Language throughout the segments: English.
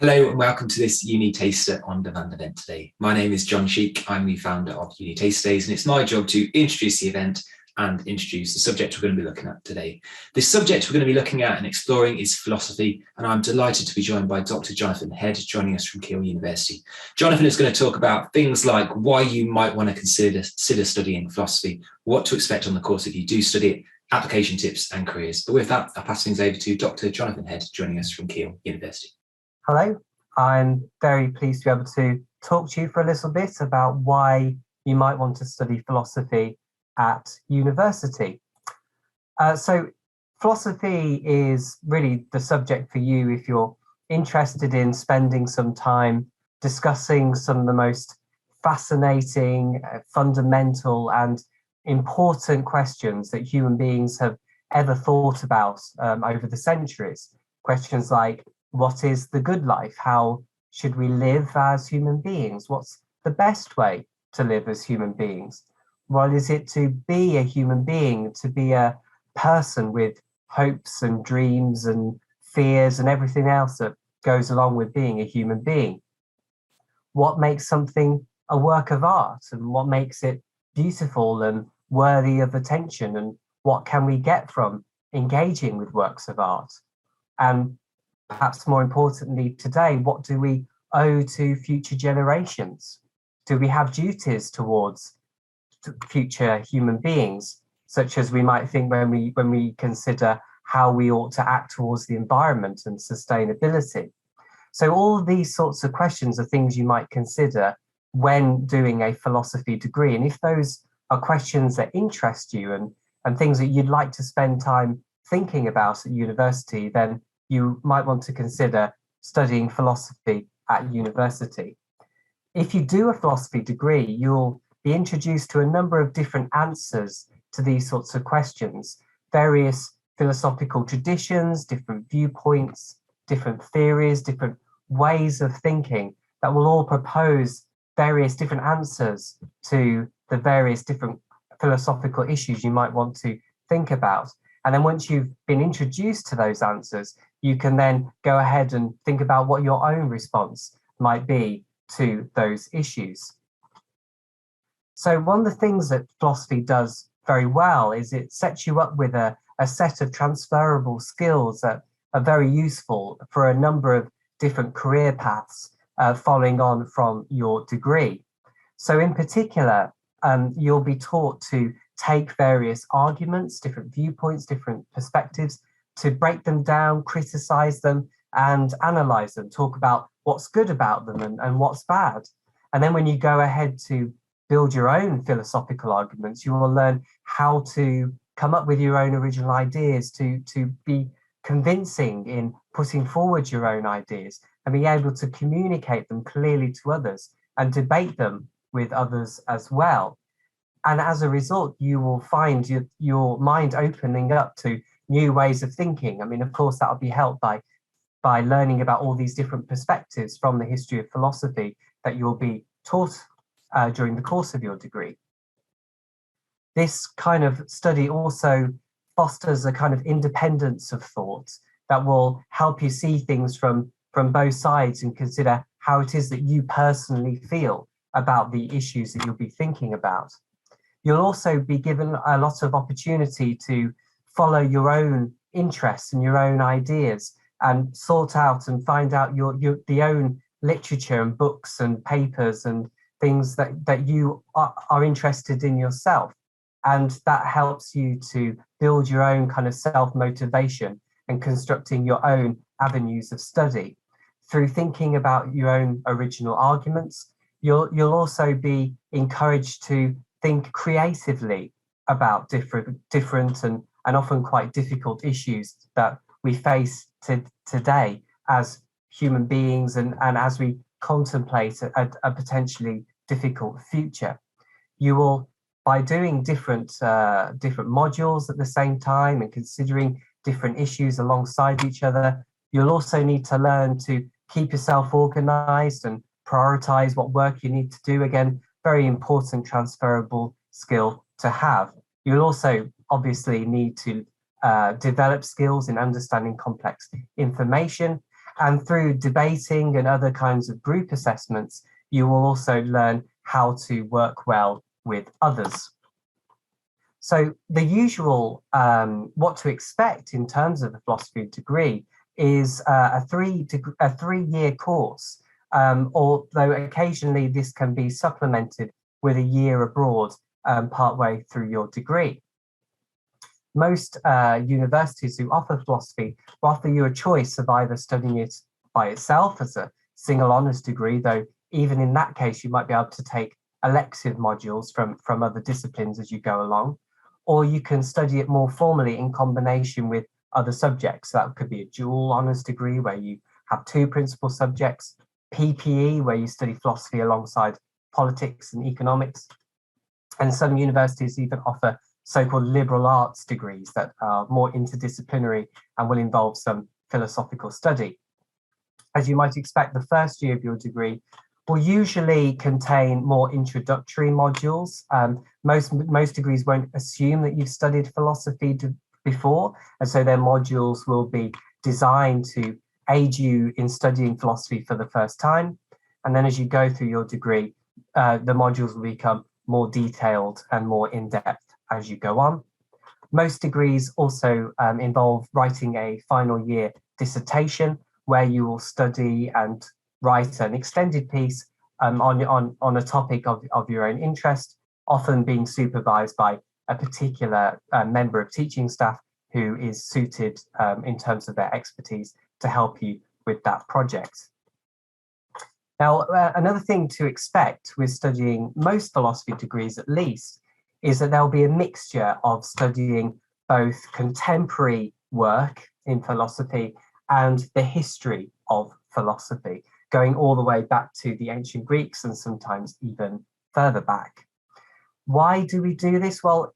Hello and welcome to this UniTaster On Demand event today. My name is John Sheik. I'm the founder of UniTasterDays, and it's my job to introduce the event and introduce the subject we're going to be looking at today. This subject we're going to be looking at and exploring is philosophy, and I'm delighted to be joined by Dr. Jonathan Head, joining us from Keele University. Jonathan is going to talk about things like why you might want to consider studying philosophy, what to expect on the course if you do study it, application tips and careers. But with that, I'll pass things over to Dr. Jonathan Head, joining us from Keele University. Hello, I'm very pleased to be able to talk to you for a little bit about why you might want to study philosophy at university. So philosophy is really the subject for you if you're interested in spending some time discussing some of the most fascinating, fundamental and important questions that human beings have ever thought about over the centuries. Questions like, what is the good life? How should we live as human beings? What's the best way to live as human beings? What is it to be a human being, to be a person with hopes and dreams and fears and everything else that goes along with being a human being? What makes something a work of art, and what makes it beautiful and worthy of attention? And what can we get from engaging with works of art? And perhaps more importantly today, what do we owe to future generations? Do we have duties towards future human beings, such as we might think when we consider how we ought to act towards the environment and sustainability? So all of these sorts of questions are things you might consider when doing a philosophy degree. And if those are questions that interest you and things that you'd like to spend time thinking about at university, then you might want to consider studying philosophy at university. If you do a philosophy degree, you'll be introduced to a number of different answers to these sorts of questions, various philosophical traditions, different viewpoints, different theories, different ways of thinking that will all propose various different answers to the various different philosophical issues you might want to think about. And then once you've been introduced to those answers, you can then go ahead and think about what your own response might be to those issues. So one of the things that philosophy does very well is it sets you up with a set of transferable skills that are very useful for a number of different career paths following on from your degree. So in particular, you'll be taught to take various arguments, different viewpoints, different perspectives, to break them down, criticize them, and analyze them, talk about what's good about them and what's bad. And then when you go ahead to build your own philosophical arguments, you will learn how to come up with your own original ideas, to be convincing in putting forward your own ideas and be able to communicate them clearly to others and debate them with others as well. And as a result, you will find your mind opening up to new ways of thinking. I mean, of course, that'll be helped by learning about all these different perspectives from the history of philosophy that you'll be taught during the course of your degree. This kind of study also fosters a kind of independence of thought that will help you see things from both sides and consider how it is that you personally feel about the issues that you'll be thinking about. You'll also be given a lot of opportunity to follow your own interests and your own ideas and sort out and find out the own literature and books and papers and things that you are interested in yourself. And that helps you to build your own kind of self-motivation and constructing your own avenues of study. Through thinking about your own original arguments, you'll also be encouraged to think creatively about different and often quite difficult issues that we face today as human beings and as we contemplate a potentially difficult future. You will, by doing different modules at the same time and considering different issues alongside each other, you'll also need to learn to keep yourself organized and prioritize what work you need to do. Again, very important transferable skill to have. You'll also obviously need to develop skills in understanding complex information And through debating and other kinds of group assessments, you will also learn how to work well with others. So the usual, what to expect in terms of a philosophy degree is a three-year course, although occasionally this can be supplemented with a year abroad partway through your degree. Most universities who offer philosophy will offer you a choice of either studying it by itself as a single honours degree, though even in that case you might be able to take elective modules from other disciplines as you go along, or you can study it more formally in combination with other subjects. So that could be a dual honours degree where you have two principal subjects, PPE where you study philosophy alongside politics and economics, and some universities even offer so-called liberal arts degrees that are more interdisciplinary and will involve some philosophical study. As you might expect, the first year of your degree will usually contain more introductory modules. Most degrees won't assume that you've studied philosophy before, and so their modules will be designed to aid you in studying philosophy for the first time. And then as you go through your degree, the modules will become more detailed and more in-depth as you go on. Most degrees also involve writing a final year dissertation where you will study and write an extended piece on a topic of your own interest, often being supervised by a particular member of teaching staff who is suited in terms of their expertise to help you with that project. Now, another thing to expect with studying most philosophy degrees at least is that there'll be a mixture of studying both contemporary work in philosophy and the history of philosophy, going all the way back to the ancient Greeks and sometimes even further back. Why do we do this? Well,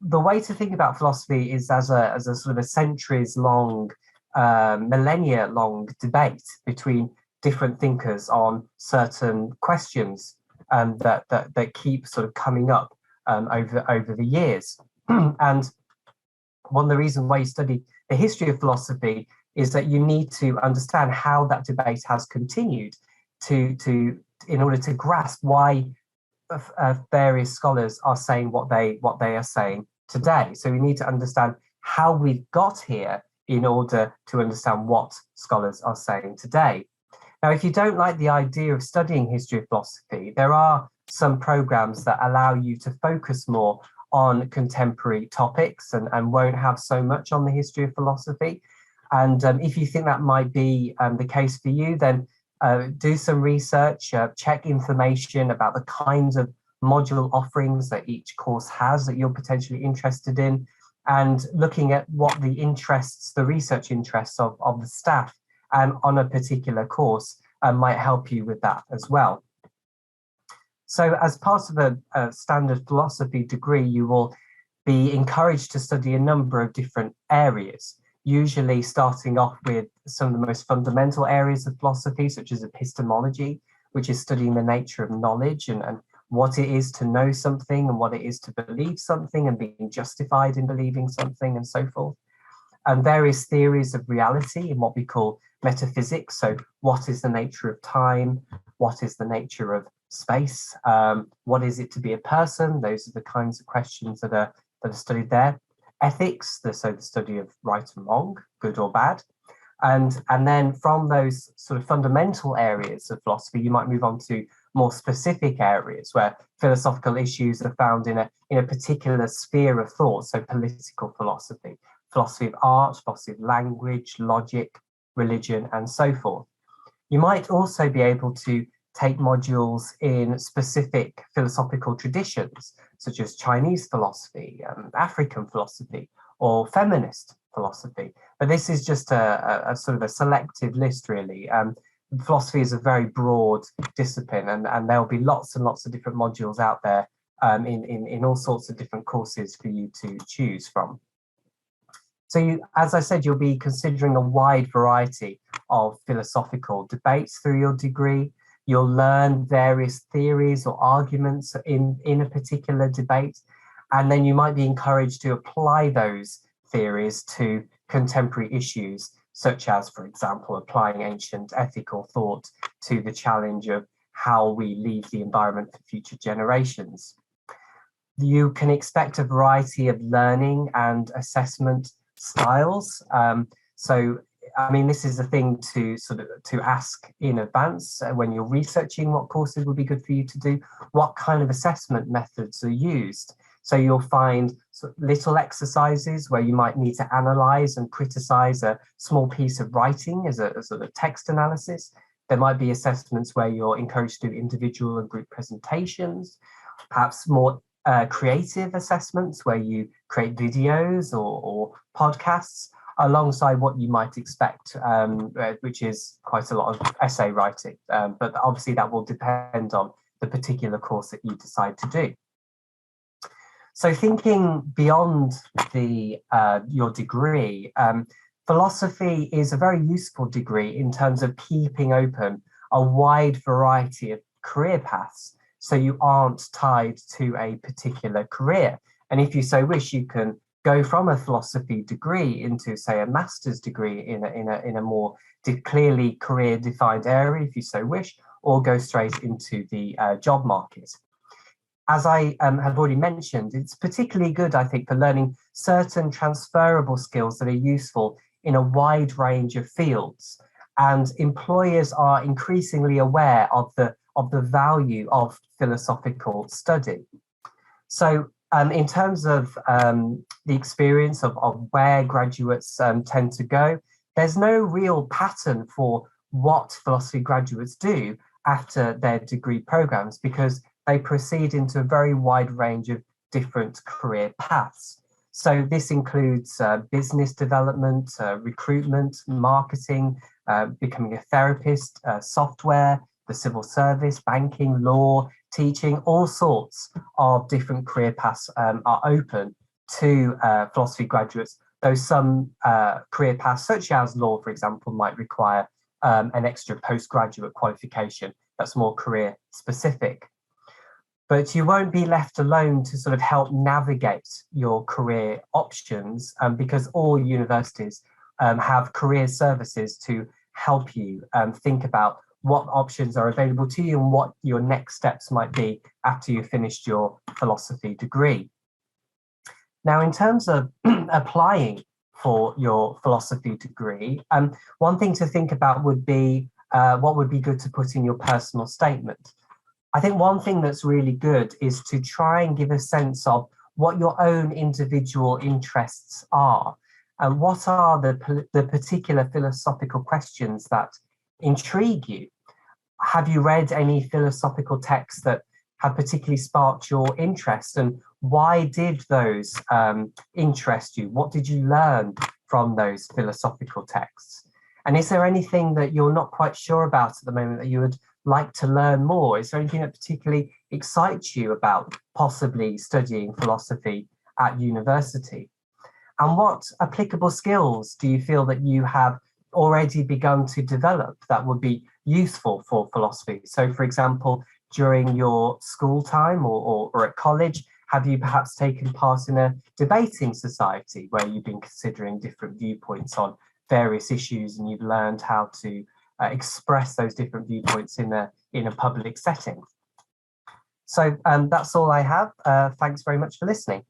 the way to think about philosophy is as a sort of a centuries-long, millennia-long debate between different thinkers on certain questions that keep sort of coming up over the years. And one of the reasons why you study the history of philosophy is that you need to understand how that debate has continued in order to grasp why various scholars are saying what they are saying today. So we need to understand how we've got here in order to understand what scholars are saying today. Now, if you don't like the idea of studying history of philosophy, there are some programs that allow you to focus more on contemporary topics and won't have so much on the history of philosophy. And if you think that might be the case for you, then do some research, check information about the kinds of module offerings that each course has that you're potentially interested in, and looking at what the research interests of the staff on a particular course might help you with that as well. So as part of a standard philosophy degree, you will be encouraged to study a number of different areas, usually starting off with some of the most fundamental areas of philosophy, such as epistemology, which is studying the nature of knowledge and what it is to know something and what it is to believe something and being justified in believing something and so forth. And various theories of reality in what we call metaphysics. So what is the nature of time? What is the nature of space? What is it to be a person? Those are the kinds of questions that are studied there. Ethics, so the study of right and wrong, good or bad. And then from those sort of fundamental areas of philosophy, you might move on to more specific areas where philosophical issues are found in a particular sphere of thought. So political philosophy, philosophy of art, philosophy of language, logic, religion, and so forth. You might also be able to take modules in specific philosophical traditions, such as Chinese philosophy, African philosophy, or feminist philosophy. But this is just a sort of a selective list, really. Philosophy is a very broad discipline, and there'll be lots and lots of different modules out there in all sorts of different courses for you to choose from. So as I said, you'll be considering a wide variety of philosophical debates through your degree. You'll learn various theories or arguments in a particular debate, and then you might be encouraged to apply those theories to contemporary issues such as, for example, applying ancient ethical thought to the challenge of how we leave the environment for future generations. You can expect a variety of learning and assessment styles. So, I mean, this is a thing to to ask in advance when you're researching what courses would be good for you to do. What kind of assessment methods are used? So you'll find little exercises where you might need to analyze and criticize a small piece of writing as a sort of text analysis. There might be assessments where you're encouraged to do individual and group presentations, perhaps more creative assessments where you create videos or podcasts alongside what you might expect, which is quite a lot of essay writing. But obviously that will depend on the particular course that you decide to do. So thinking beyond your degree, philosophy is a very useful degree in terms of keeping open a wide variety of career paths, so you aren't tied to a particular career. And if you so wish, you can go from a philosophy degree into, say, a master's degree in a more clearly career-defined area, if you so wish, or go straight into the job market. As I have already mentioned, it's particularly good, I think, for learning certain transferable skills that are useful in a wide range of fields. And employers are increasingly aware of the value of philosophical study. So in terms of the experience of where graduates tend to go, there's no real pattern for what philosophy graduates do after their degree programs, because they proceed into a very wide range of different career paths. So this includes business development, recruitment, marketing, becoming a therapist, software, the civil service, banking, law, teaching. All sorts of different career paths are open to philosophy graduates, though some career paths, such as law, for example, might require an extra postgraduate qualification that's more career specific. But you won't be left alone to sort of help navigate your career options, because all universities have career services to help you think about what options are available to you and what your next steps might be after you've finished your philosophy degree. Now, in terms of applying for your philosophy degree, one thing to think about would be what would be good to put in your personal statement. I think one thing that's really good is to try and give a sense of what your own individual interests are, and what are the particular philosophical questions that intrigue you. Have you read any philosophical texts that have particularly sparked your interest, and why did those interest you? What did you learn from those philosophical texts? And is there anything that you're not quite sure about at the moment that you would like to learn more? Is there anything that particularly excites you about possibly studying philosophy at university? And what applicable skills do you feel that you have already begun to develop that would be useful for philosophy? So, for example, during your school time or at college, have you perhaps taken part in a debating society where you've been considering different viewpoints on various issues, and you've learned how to express those different viewpoints in a public setting? So that's all I have. Thanks very much for listening.